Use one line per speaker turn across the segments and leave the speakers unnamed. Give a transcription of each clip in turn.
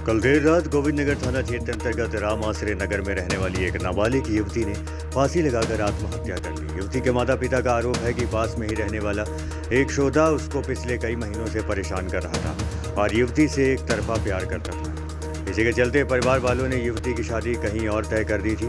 कल देर रात गोविंद नगर थाना क्षेत्र अंतर्गत राम आश्रय नगर में रहने वाली एक नाबालिग युवती ने फांसी लगाकर आत्महत्या कर ली। युवती के माता पिता का आरोप है कि पास में ही रहने वाला एक शोधा उसको पिछले कई महीनों से परेशान कर रहा था और युवती से एक तरफा प्यार करता था। इसी के चलते परिवार वालों ने युवती की शादी कहीं और तय कर दी थी।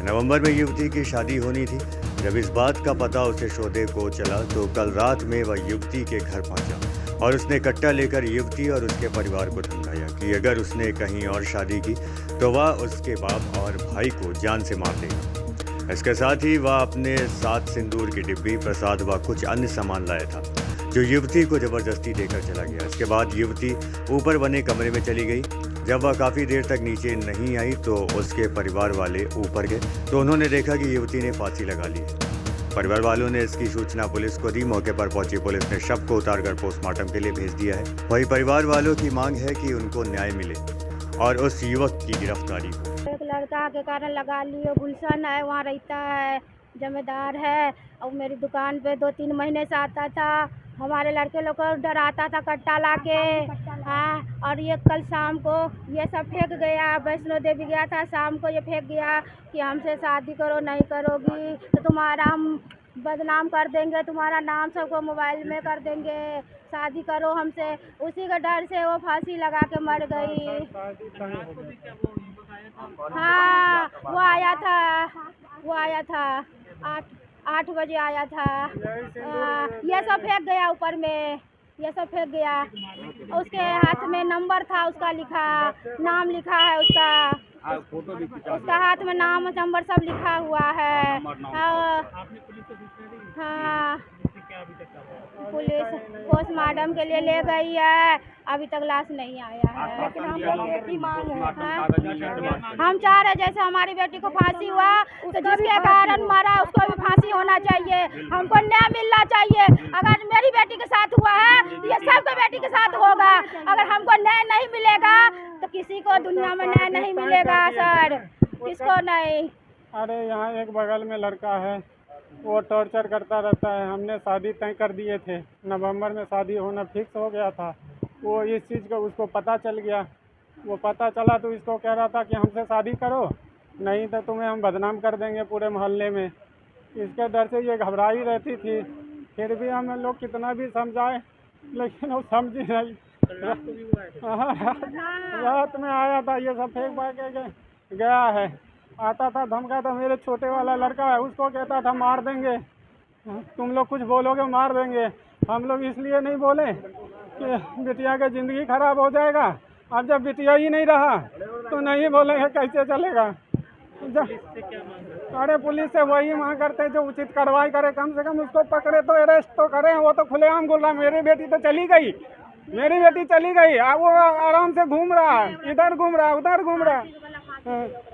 नवंबर में युवती की शादी होनी थी। जब इस बात का पता उसे शोधे को चला तो कल रात में वह युवती के घर पहुंचा और उसने कट्टा लेकर युवती और उसके परिवार को धमकाया कि अगर उसने कहीं और शादी की तो वह उसके बाप और भाई को जान से मार देगा। इसके साथ ही वह अपने साथ सिंदूर की डिब्बी, प्रसाद व कुछ अन्य सामान लाया था जो युवती को जबरदस्ती देकर चला गया। इसके बाद युवती ऊपर बने कमरे में चली गई। जब वह काफ़ी देर तक नीचे नहीं आई तो उसके परिवार वाले ऊपर गए तो उन्होंने देखा कि युवती ने फांसी लगा ली है। परिवार वालों ने इसकी सूचना पुलिस को दी। मौके पर पहुंची पुलिस ने शव को उतारकर पोस्टमार्टम के लिए भेज दिया है। वहीं परिवार वालों की मांग है कि उनको न्याय मिले और उस युवक की गिरफ्तारी हो।
एक लड़का के कारण लगा लियो, गुलशन है, वहाँ रहता है, जमींदार है और मेरी दुकान पे 2-3 महीने से आता था। हमारे लड़के लोग को डराता था कट्टा लाके। हाँ, और ये कल शाम को ये सब फेंक गया। वैष्णो देवी गया था, शाम को ये फेंक गया कि हमसे शादी करो, नहीं करोगी तो तुम्हारा हम बदनाम कर देंगे, तुम्हारा नाम सबको मोबाइल में कर देंगे, शादी करो हमसे। उसी के डर से वो फांसी लगा के मर गई। हाँ, वो आया था 8 बजे आया था। ये सब फेंक गया ऊपर में, ये सब फेंक गया। उसके हाथ में नंबर था, उसका नाम लिखा है उसका हाथ में नाम नंबर सब लिखा हुआ है। हाँ, पुलिस पोस्टमार्टम के लिए ले गई है, अभी तक लाश नहीं आया है। लेकिन हम लोग की मांग है, हम चाह रहे जैसे हमारी बेटी को फांसी हुआ तो जिसके कारण मरा उसको भी फांसी होना चाहिए। हमको न्याय मिलना चाहिए। अगर मेरी बेटी के साथ हुआ है तो ये सबके बेटी के साथ होगा। अगर हमको न्याय नहीं मिलेगा तो किसी को दुनिया में न्याय नहीं मिलेगा सर, किसको नहीं।
अरे यहाँ एक बगल में लड़का है, वो टॉर्चर करता रहता है। हमने शादी तय कर दिए थे, नवंबर में शादी होना फिक्स हो गया था। वो इस चीज़ का उसको पता चल गया। वो पता चला तो इसको कह रहा था कि हमसे शादी करो, नहीं तो तुम्हें हम बदनाम कर देंगे पूरे मोहल्ले में। इसके डर से ये घबराई रहती थी। फिर भी हम लोग कितना भी समझाए लेकिन वो समझी नहीं। रात में आया था, ये सब फेंक पा के गया है। आता था, धमका था। मेरे छोटे वाला लड़का है, उसको कहता था मार देंगे, तुम लोग कुछ बोलोगे मार देंगे। हम लोग इसलिए नहीं बोले कि बिटिया का ज़िंदगी खराब हो जाएगा। अब जब बिटिया ही नहीं रहा तो नहीं बोलेंगे, कैसे चलेगा। अरे पुलिस से वही मांग करते जो उचित कार्रवाई करे, कम से कम उसको पकड़े तो अरेस्ट तो करें। वो तो खुलेआम बोल रहा मेरी बेटी तो चली गई, मेरी बेटी चली गई। वो आराम से घूम रहा है, इधर घूम रहा है, उधर घूम रहा है।